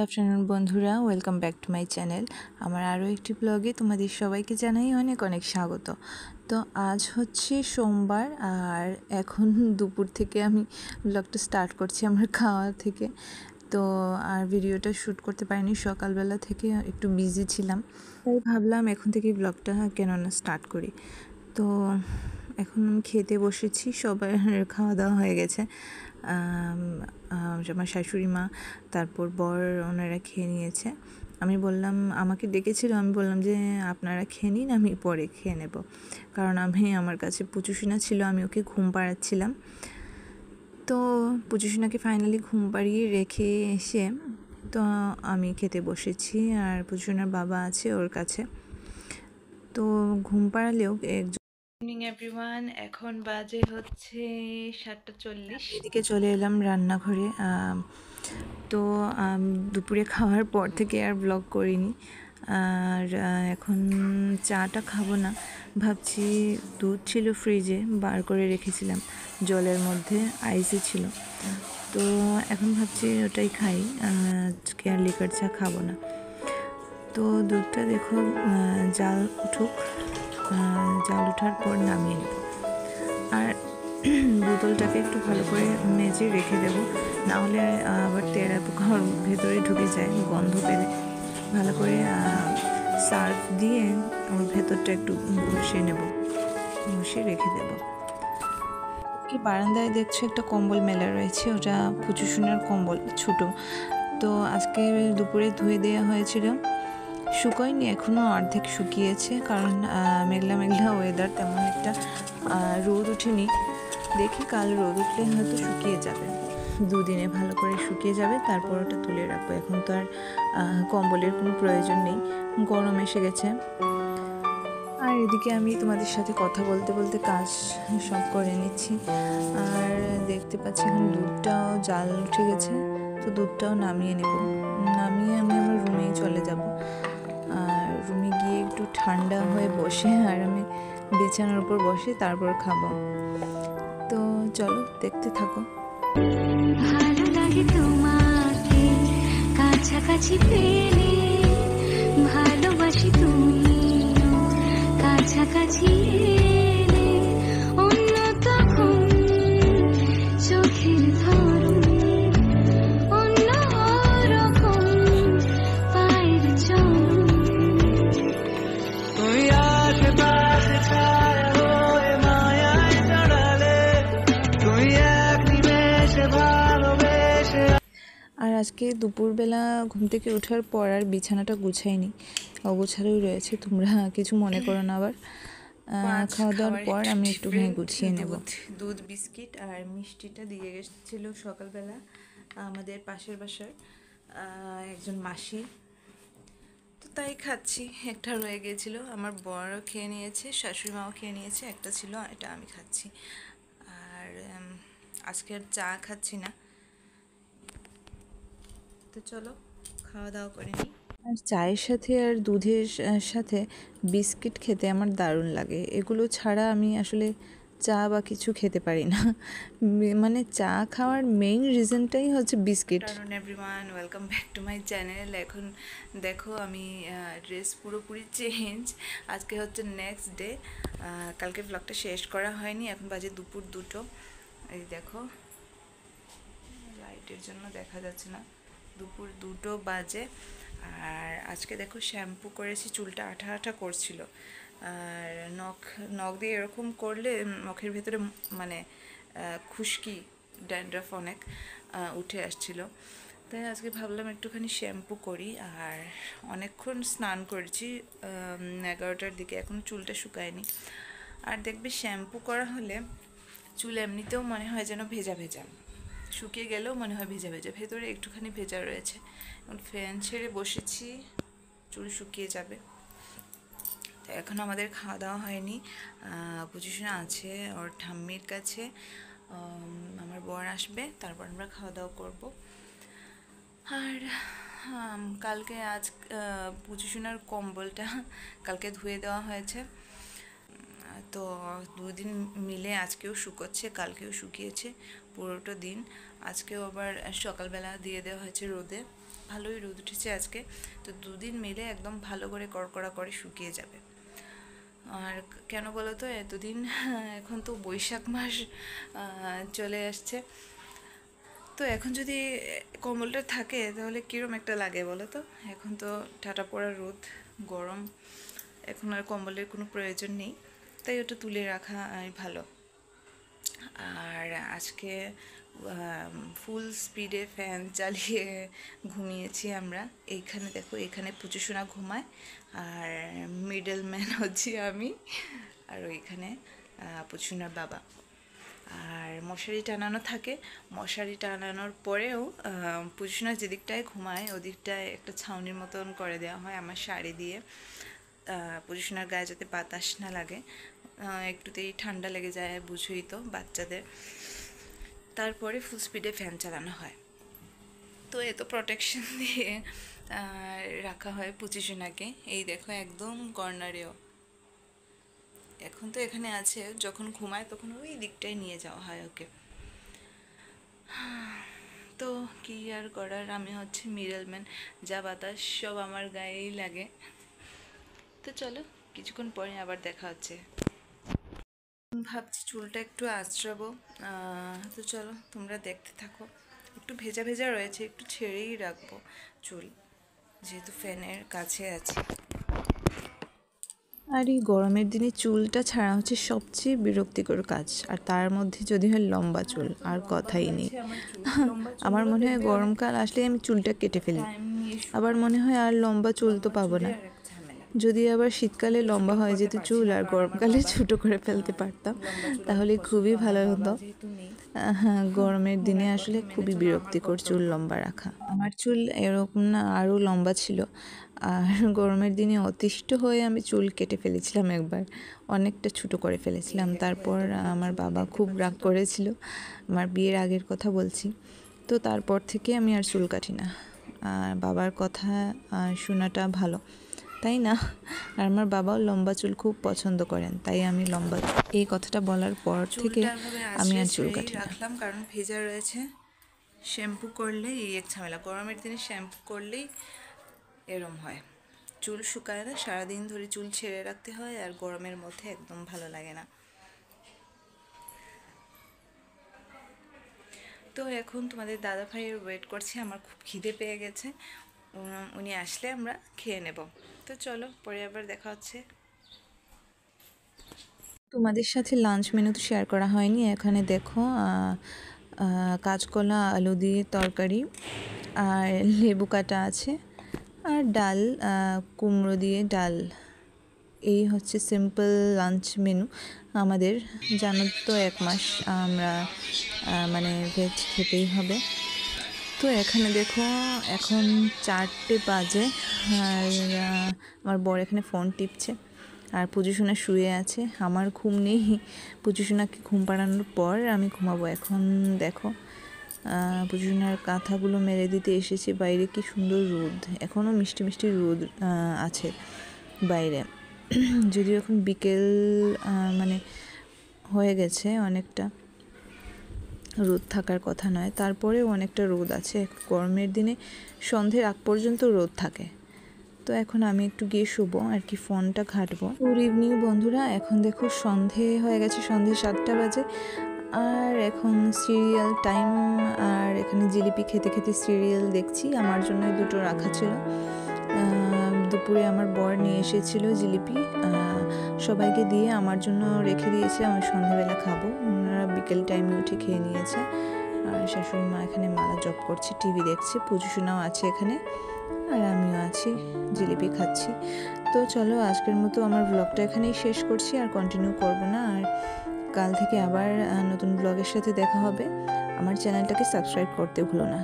Afternoon বন্ধুরা, welcome back to my channel. আমার আরও একটি ব্লগে তোমাদের সবাইকে জানাই অনেক অনেক স্বাগত। তো আজ হচ্ছে সোমবার, আর এখন দুপুর থেকে আমি ব্লগটা স্টার্ট করছি আমার খাওয়া থেকে। তো আর ভিডিওটা শ্যুট করতে পারিনি, সকালবেলা থেকে একটু বিজি ছিলাম, তাই ভাবলাম এখন থেকে ব্লগটা কেন না স্টার্ট করি। তো এখন আমি খেতে বসেছি, সবার খাওয়া দাওয়া হয়ে গেছে। আমার শাশুড়ি মা, তারপর বর, ওনারা খেয়ে নিয়েছে। আমি বললাম, আমাকে ডেকেছিল, আমি বললাম যে আপনারা খেয়ে নিন, আমি পরে খেয়ে নেব, কারণ আমার কাছে পুচুসোনা ছিল, আমি ওকে ঘুম পাড়াচ্ছিলাম। তো পুচুসোনাকে ফাইনালি ঘুম পাড়িয়ে রেখে এসে তো আমি খেতে বসেছি, আর পুচুসোনার বাবা আছে ওর কাছে। তো ঘুম পাড়ালেও ইভিনিং এভরিওয়ান, এখন বাজে হচ্ছে 7:40। এদিকে চলে এলাম রান্নাঘরে। তো দুপুরে খাওয়ার পর থেকে আর ব্লগ করিনি, আর এখন চাটা খাবো না, ভাবছি দুধ ছিল ফ্রিজে, বার করে রেখেছিলাম, জলের মধ্যে আইসে ছিল, তো এখন ভাবছি ওটাই খাই, আজকে আর লিকার চা খাবো না। তো দুধটা দেখো জাল উঠুক, জাল ওঠার পর নামিয়ে নেব, আর বোতলটাকে একটু ভালো করে মেজে রেখে দেবো, নাহলে আবার তেরা পোকা ওর ভেতরে ঢুকে যায়, গন্ধ পেলে। ভালো করে সার্ফ দিয়ে ওর ভেতরটা একটু ঘষে নেব, ঘষে রেখে দেব। কি বারান্দায় দেখছো একটা কম্বল মেলা রয়েছে, ওটা পুচুসোনার কম্বল, ছোটো। তো আজকে দুপুরে ধুয়ে দেওয়া হয়েছিল, শুকোয়নি এখনও, অর্ধেক শুকিয়েছে, কারণ মেঘলা মেঘলা ওয়েদার, তেমন একটা রোদ ওঠেনি। দেখি কাল রোদ উঠলে হয়তো শুকিয়ে যাবে, দুদিনে ভালো করে শুকিয়ে যাবে, তারপর ওটা তুলে রাখবো। এখন তো আর কম্বলের কোনো প্রয়োজন নেই, গরম এসে গেছে। আর এদিকে আমি তোমাদের সাথে কথা বলতে বলতে কাজ সব করে নিচ্ছি, আর দেখতে পাচ্ছি এখন দুধটাও জাল উঠে গেছে, তো দুধটাও নামিয়ে নেব, নামিয়ে আমি আমার রুমেই চলে যাব। আর রুমে গিয়ে একটু ঠান্ডা হয়ে বসে আরামে বিছানার উপর বসে তারপর খাবো। তো চলো দেখতে থাকো। ভালো লাগে তোমাকে কাছাকাছি পেলে, ভালোবাসি তুমিও কাছাকাছি এলে, অন্য তখন চোখের ধরন অন্য রকম, পায়ের চলন তুমি আশেপাশে ছায়া হয়ে মায়ায় জড়ালে, তুমি এক নিমেষে ভালোবেসে। আর আজকে দুপুরবেলা ঘুম থেকে ওঠার পর আর বিছানাটা গুছাইনি, অগুছালোই রয়েছে, তোমরা কিছু মনে করো না আবার। খাওয়া দাওয়ার পর আমি একটুখানি গুছিয়ে নেব। দুধ, বিস্কিট আর মিষ্টিটা দিয়ে গেছিলো সকালবেলা আমাদের পাশের বাসার একজন মাসি, তো তাই খাচ্ছি। একটা রয়ে গিয়েছিলো, আমার বড়ও খেয়ে নিয়েছে, শাশুড়ি মাও খেয়ে নিয়েছে, একটা ছিল, এটা আমি খাচ্ছি। আর আজকে আর চা খাচ্ছি না। তো চলো খাওয়া দাওয়া করে নিই। আর চায়ের সাথে আর দুধের সাথে বিস্কিট খেতে আমার দারুণ লাগে, এগুলো ছাড়া আমি আসলে চা বা কিছু খেতে পারি না। মানে চা খাওয়ার মেইন রিজনটাই হচ্ছে biscuit. Everyone, welcome back to my channel. এখন দেখো আমি ড্রেস পুরোপুরি চেঞ্জ, আজকে হচ্ছে নেক্সট ডে, কালকে ব্লগটা শেষ করা হয়নি, এখন বাজে দুপুর 2টো। এই দেখো, লাইটের জন্য দেখা যাচ্ছে না, দুপুর 2টো বাজে। আর আজকে দেখো শ্যাম্পু করেছি, চুলটা আঠা আঠা করছিল, আর নখ দিয়ে এরকম করলে নখের ভেতরে মানে খুশকি, ড্যান্ড্রাফ অনেক উঠে আসছিল, তাই আজকে ভাবলাম একটুখানি শ্যাম্পু করি। আর অনেকক্ষণ স্নান করেছি, 11টার দিকে, এখন চুলটা শুকায়নি। আর দেখবে শ্যাম্পু করা হলে চুল এমনিতেও মনে হয় যেন ভেজা ভেজা, শুকিয়ে গেলেও মনে হয় ভেজা ভেজা, ভেতরে একটুখানি ভেজা রয়েছে। এখন ফ্যান ছেড়ে বসেছি, চুল শুকিয়ে যাবে। তো এখন আমাদের খাওয়া দাওয়া হয়নি, পুচুসোনা আছে ওর ঠাম্মির কাছে, আমার বর আসবে, তারপর আমরা খাওয়া দাওয়া করবো। আর কালকে পুচুসোনার কম্বলটা কালকে ধুয়ে দেওয়া হয়েছে, তো 2 দিন মিলে আজকেও শুকোচ্ছে, কালকেও শুকিয়েছে পুরোটা দিন, আজকেও আবার সকালবেলা দিয়ে দেওয়া হয়েছে রোদে। ভালোই রোদ উঠেছে আজকে, তো দুদিন মিলে একদম ভালো করে কড়কড়া করে শুকিয়ে যাবে। আর কেন বলো তো, এতদিন এখন তো বৈশাখ মাস চলে আসছে, তো এখন যদি কম্বলটা থাকে তাহলে কীরকম একটা লাগে বলো তো। এখন তো ঠাটা পড়া রোদ, গরম, এখন আর কম্বলের কোনো প্রয়োজন নেই, তাই ওটা তুলে রাখা ভালো। আর আজকে ফুল স্পিডে ফ্যান চালিয়ে ঘুমিয়েছি আমরা। এইখানে দেখো, এখানে পুচুসোনা ঘুমায়, আর মিডল ম্যান হচ্ছি আমি, আর ওইখানে পুচুসোনার বাবা। আর মশারি টানানো থাকে, মশারি টানানোর পরেও পুচুসোনা যেদিকটায় ঘুমায় ওদিকটায় একটা ছাউনির মতন করে দেওয়া হয় আমার শাড়ি দিয়ে, পুচুসোনার গায়ে যাতে বাতাস না লাগে, একটুতেই ঠান্ডা লেগে যায়, বুঝোই তো বাচ্চাদের। তারপরে ফুল স্পিডে ফ্যান চালানো হয়। তো এত প্রোটেকশন দিয়ে রাখা হয় পুচুসোনাকে। এই দেখো একদম কর্নারেও, এখন তো এখানে আছে, যখন ঘুমায় তখন ওই দিকটায় নিয়ে যাওয়া হয় ওকে। তো কি আর করার, আমি হচ্ছে মিডলম্যান, যা বাতাস সব আমার গায়েই লাগে। তো চলো, কিছুক্ষণ পরে আবার দেখা হচ্ছে। ভাবছি চুলটা একটু আঁচড়াবো, তো চলো তোমরা দেখতে থাকো। একটু ভেজা ভেজা রয়েছে, একটু ছেড়েই রাখবো চুল, যেহেতু ফ্যানের কাছে আছে। আর এই গরমের দিনে চুলটা ছাড়া হচ্ছে সবচেয়ে বিরক্তিকর কাজ, আর তার মধ্যে যদি হয় লম্বা চুল, আর কথাই নেই। আমার মনে হয় গরমকাল আসলে আমি চুলটা কেটে ফেলি, আবার মনে হয় আর লম্বা চুল তো পাবো না। যদি আবার শীতকালে লম্বা হয়ে যেত চুল আর গরমকালে ছোটো করে ফেলতে পারতাম তাহলে খুবই ভালো হতো। হ্যাঁ, গরমের দিনে আসলে খুবই বিরক্তিকর চুল লম্বা রাখা। আমার চুল এরকম না, আরও লম্বা ছিল, আর গরমের দিনে অতিষ্ঠ হয়ে আমি চুল কেটে ফেলেছিলাম একবার, অনেকটা ছোটো করে ফেলেছিলাম। তারপর আমার বাবা খুব রাগ করেছিল, আমার বিয়ের আগের কথা বলছি। তো তারপর থেকে আমি আর চুল কাটি না, আর বাবার কথা শোনাটা ভালো, তাই না? আর আমার বাবাও লম্বা চুল খুব পছন্দ করেন, তাই আমি লম্বা, এই কথাটা বলার পর থেকে আমি আর চুল কাটি রাখলাম, কারণ ভেজা রয়েছে। শ্যাম্পু করলেই এক ঝামেলা, গরমের দিনে শ্যাম্পু করলেই এরম হয়, চুল শুকায় না, সারাদিন ধরে চুল ছেড়ে রাখতে হয়, আর গরমের মধ্যে একদম ভালো লাগে না। তো এখন তোমাদের দাদা ভাইয়ের ওয়েট করছি, আমার খুব খিদে পেয়ে গেছে, উনি আসলে আমরা খেয়ে নেব। তো চলো, পরে আবার দেখা হচ্ছে। তোমাদের সাথে লাঞ্চ মেনু তো শেয়ার করা হয়নি, এখানে দেখো কাঁচকলা আলু দিয়ে তরকারি, আর লেবু কাটা আছে, আর ডাল, কুমড়ো দিয়ে ডাল। এই হচ্ছে সিম্পল লাঞ্চ মেনু আমাদের। জানো তো 1 মাস আমরা মানে ভেজ খেতেই হবে। তো এখানে দেখো এখন 4টে বাজে, আর আমার বর এখানে ফোন টিপছে, আর পুজোসোনা শুয়ে আছে। আমার ঘুম নেই, পুজোসোনাকে ঘুম পাড়ানোর পর আমি ঘুমাবো। এখন দেখো পুজোসোনার কাঁথাগুলো মেলে দিতে এসেছি, বাইরে কি সুন্দর রোদ, এখনও মিষ্টি মিষ্টি রোদ আছে বাইরে, যদিও এখন বিকেল মানে হয়ে গেছে, অনেকটা রোদ থাকার কথা নয়, তারপরেও অনেকটা রোদ আছে। গরমের দিনে সন্ধ্যের আগ পর্যন্ত রোদ থাকে। তো এখন আমি একটু গিয়ে শুবো আর কি, ফোনটা ঘাঁটবো। গুড ইভিনিং বন্ধুরা, এখন দেখো সন্ধে হয়ে গেছে, সন্ধে 7টা বাজে, আর এখন সিরিয়াল টাইম, আর এখানে জিলিপি খেতে খেতে সিরিয়াল দেখছি। আমার জন্য 2টো রাখা ছিল, দুপুরে আমার বর নিয়ে এসেছিল জিলিপি, সবাইকে দিয়ে আমার জন্য রেখে দিয়েছে, আমি সন্ধ্যাবেলা খাবো। ওনারা বিকেল টাইমে উঠে খেয়ে নিয়েছে, আর শাশুড়ি মা এখানে মালা জপ করছে, টিভি দেখছে, পুজোসোনাও আছে এখানে, আর আমিও আছি, জিলিপি খাচ্ছি। তো চলো, আজকের মতো আমার ব্লগটা এখানেই শেষ করছি, আর কন্টিনিউ করব না। আর কাল থেকে আবার নতুন ব্লগের সাথে দেখা হবে। আমার চ্যানেলটাকে সাবস্ক্রাইব করতে ভুলো না।